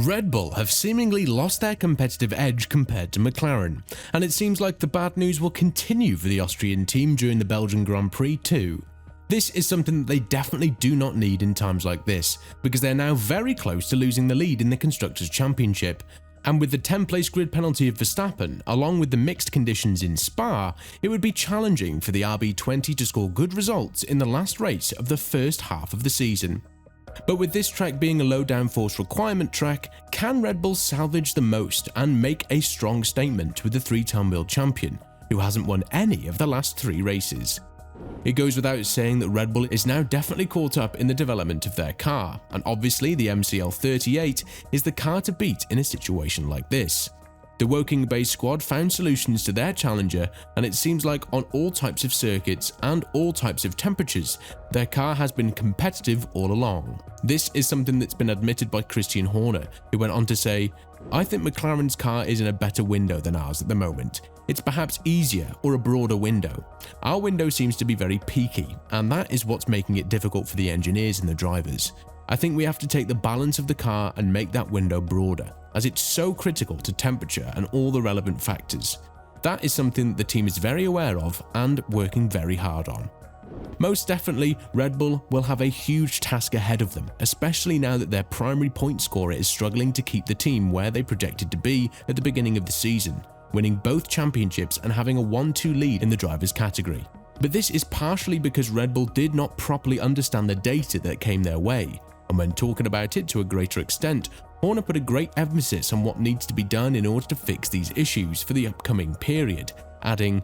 Red Bull have seemingly lost their competitive edge compared to McLaren, and it seems like the bad news will continue for the Austrian team during the Belgian Grand Prix too. This is something that they definitely do not need in times like this, because they're now very close to losing the lead in the Constructors' Championship, and with the 10th-place grid penalty of Verstappen, along with the mixed conditions in Spa, it would be challenging for the RB20 to score good results in the last race of the first half of the season. But with this track being a low downforce requirement track, can Red Bull salvage the most and make a strong statement with the 3-time world champion, who hasn't won any of the last 3 races? It goes without saying that Red Bull is now definitely caught up in the development of their car, and obviously the MCL38 is the car to beat in a situation like this. The Woking-based squad found solutions to their challenger, and it seems like on all types of circuits and all types of temperatures, their car has been competitive all along. This is something that's been admitted by Christian Horner, who went on to say, "I think McLaren's car is in a better window than ours at the moment. It's perhaps easier or a broader window. Our window seems to be very peaky, and that is what's making it difficult for the engineers and the drivers. I think we have to take the balance of the car and make that window broader, as it's so critical to temperature and all the relevant factors. That is something that the team is very aware of and working very hard on." Most definitely, Red Bull will have a huge task ahead of them, especially now that their primary point scorer is struggling to keep the team where they projected to be at the beginning of the season, winning both championships and having a 1-2 lead in the drivers' category. But this is partially because Red Bull did not properly understand the data that came their way, and when talking about it to a greater extent, Horner put a great emphasis on what needs to be done in order to fix these issues for the upcoming period, adding,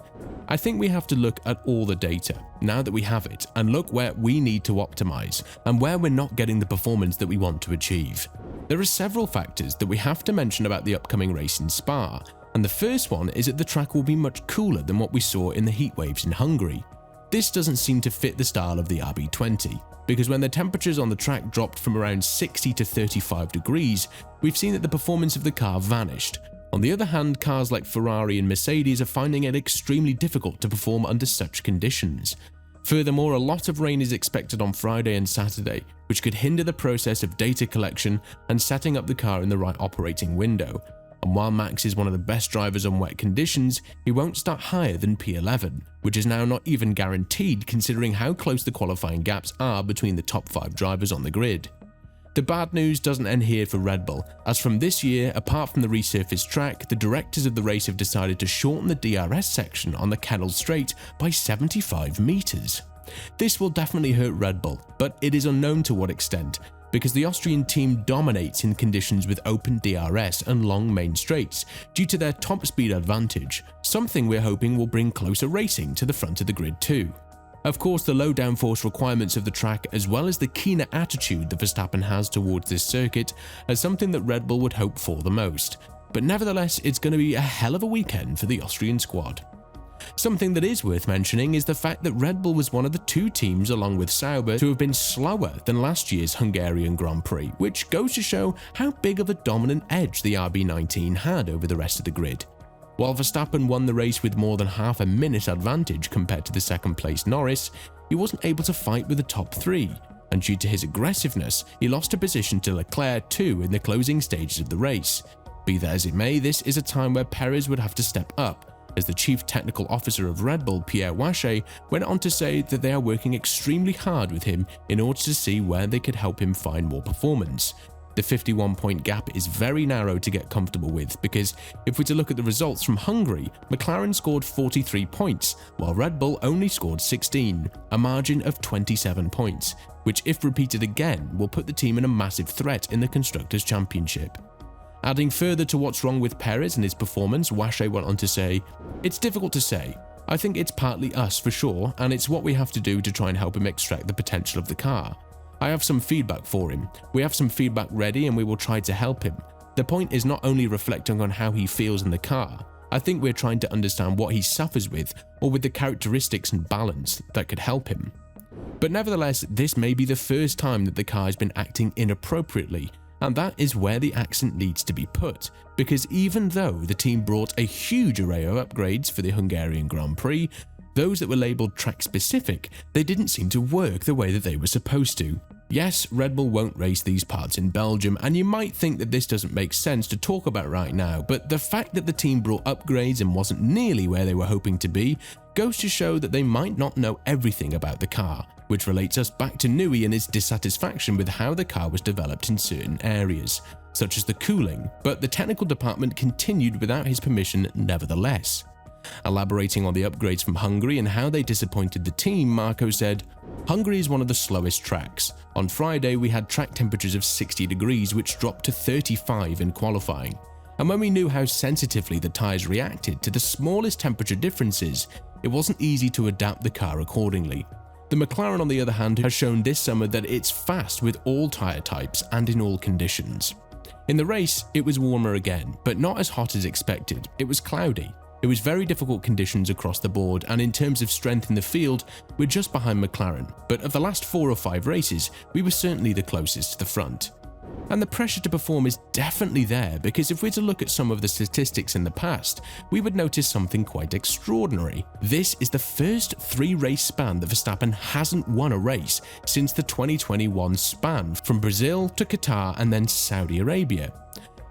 "I think we have to look at all the data, now that we have it, and look where we need to optimize, and where we're not getting the performance that we want to achieve. There are several factors that we have to mention about the upcoming race in Spa, and the first one is that the track will be much cooler than what we saw in the heat waves in Hungary. This doesn't seem to fit the style of the RB20, because when the temperatures on the track dropped from around 60 to 35 degrees, we've seen that the performance of the car vanished. On the other hand, cars like Ferrari and Mercedes are finding it extremely difficult to perform under such conditions. Furthermore, a lot of rain is expected on Friday and Saturday, which could hinder the process of data collection and setting up the car in the right operating window. And while Max is one of the best drivers on wet conditions, he won't start higher than P11, which is now not even guaranteed considering how close the qualifying gaps are between the top 5 drivers on the grid. The bad news doesn't end here for Red Bull, as from this year, apart from the resurfaced track, the directors of the race have decided to shorten the DRS section on the Kennel Straight by 75 meters. This will definitely hurt Red Bull, but it is unknown to what extent, because the Austrian team dominates in conditions with open DRS and long main straights due to their top speed advantage, something we're hoping will bring closer racing to the front of the grid too. Of course, the low downforce requirements of the track as well as the keener attitude that Verstappen has towards this circuit are something that Red Bull would hope for the most, but nevertheless it's going to be a hell of a weekend for the Austrian squad. Something that is worth mentioning is the fact that Red Bull was one of the 2 teams along with Sauber to have been slower than last year's Hungarian Grand Prix, which goes to show how big of a dominant edge the RB19 had over the rest of the grid. While Verstappen won the race with more than half a minute advantage compared to the second place Norris, he wasn't able to fight with the top 3, and due to his aggressiveness, he lost a position to Leclerc too in the closing stages of the race. Be that as it may, this is a time where Perez would have to step up, as the chief technical officer of Red Bull, Pierre Wache, went on to say that they are working extremely hard with him in order to see where they could help him find more performance. The 51-point gap is very narrow to get comfortable with, because if we're to look at the results from Hungary, McLaren scored 43 points, while Red Bull only scored 16, a margin of 27 points, which if repeated again will put the team in a massive threat in the Constructors' Championship. Adding further to what's wrong with Perez and his performance, Wache went on to say, "It's difficult to say. I think it's partly us for sure, and it's what we have to do to try and help him extract the potential of the car. I have some feedback for him. We have some feedback ready and we will try to help him. The point is not only reflecting on how he feels in the car, I think we're trying to understand what he suffers with or with the characteristics and balance that could help him." But nevertheless, this may be the first time that the car has been acting inappropriately, and that is where the accent needs to be put, because even though the team brought a huge array of upgrades for the Hungarian Grand Prix, those that were labelled track specific, they didn't seem to work the way that they were supposed to. Yes, Red Bull won't race these parts in Belgium, and you might think that this doesn't make sense to talk about right now, but the fact that the team brought upgrades and wasn't nearly where they were hoping to be goes to show that they might not know everything about the car, which relates us back to Newey and his dissatisfaction with how the car was developed in certain areas, such as the cooling, but the technical department continued without his permission nevertheless. Elaborating on the upgrades from Hungary and how they disappointed the team, Marco said, "Hungary is one of the slowest tracks. On Friday we had track temperatures of 60 degrees which dropped to 35 in qualifying. And when we knew how sensitively the tyres reacted to the smallest temperature differences, it wasn't easy to adapt the car accordingly. The McLaren on the other hand has shown this summer that it's fast with all tyre types and in all conditions. In the race it was warmer again, but not as hot as expected. It was cloudy. It was very difficult conditions across the board, and in terms of strength in the field, we're just behind McLaren, but of the last 4 or 5 races, we were certainly the closest to the front. And the pressure to perform is definitely there, because if we're to look at some of the statistics in the past, we would notice something quite extraordinary. This is the first 3-race span that Verstappen hasn't won a race since the 2021 span from Brazil to Qatar and then Saudi Arabia.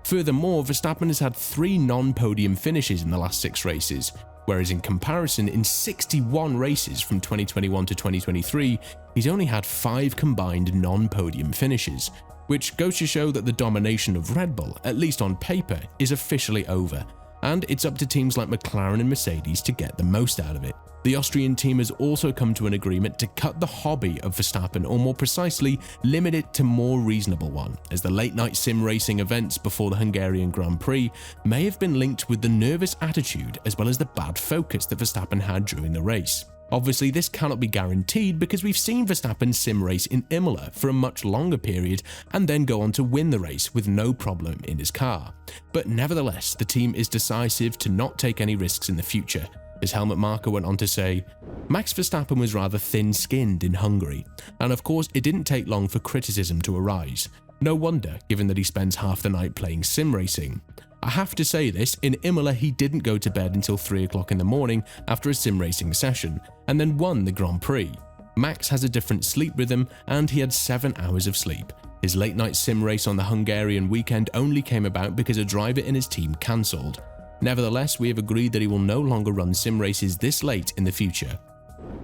Furthermore, Verstappen has had 3 non-podium finishes in the last 6 races, whereas in comparison, in 61 races from 2021 to 2023, he's only had 5 combined non-podium finishes, which goes to show that the domination of Red Bull, at least on paper, is officially over, and it's up to teams like McLaren and Mercedes to get the most out of it. The Austrian team has also come to an agreement to cut the hobby of Verstappen, or more precisely, limit it to a more reasonable one, as the late-night sim racing events before the Hungarian Grand Prix may have been linked with the nervous attitude as well as the bad focus that Verstappen had during the race. Obviously, this cannot be guaranteed because we've seen Verstappen sim race in Imola for a much longer period and then go on to win the race with no problem in his car. But nevertheless, the team is decisive to not take any risks in the future. As Helmut Marko went on to say, "Max Verstappen was rather thin-skinned in Hungary, and of course it didn't take long for criticism to arise. No wonder, given that he spends half the night playing sim racing. I have to say this, in Imola he didn't go to bed until 3 o'clock in the morning after a sim racing session, and then won the Grand Prix. Max has a different sleep rhythm, and he had 7 hours of sleep. His late-night sim race on the Hungarian weekend only came about because a driver in his team cancelled. Nevertheless, we have agreed that he will no longer run sim races this late in the future."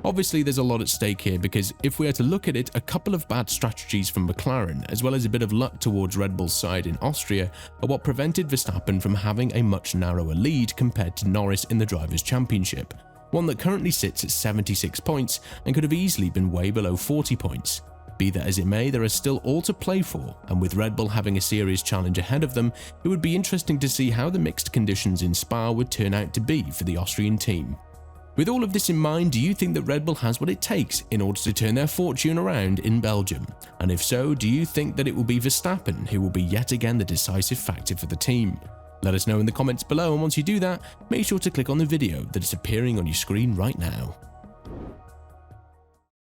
Obviously, there's a lot at stake here because if we are to look at it, a couple of bad strategies from McLaren, as well as a bit of luck towards Red Bull's side in Austria, are what prevented Verstappen from having a much narrower lead compared to Norris in the Drivers' Championship, one that currently sits at 76 points and could have easily been way below 40 points. Be that as it may, there is still all to play for, and with Red Bull having a serious challenge ahead of them, it would be interesting to see how the mixed conditions in Spa would turn out to be for the Austrian team. With all of this in mind, do you think that Red Bull has what it takes in order to turn their fortune around in Belgium? And if so, do you think that it will be Verstappen who will be yet again the decisive factor for the team? Let us know in the comments below, and once you do that, make sure to click on the video that is appearing on your screen right now.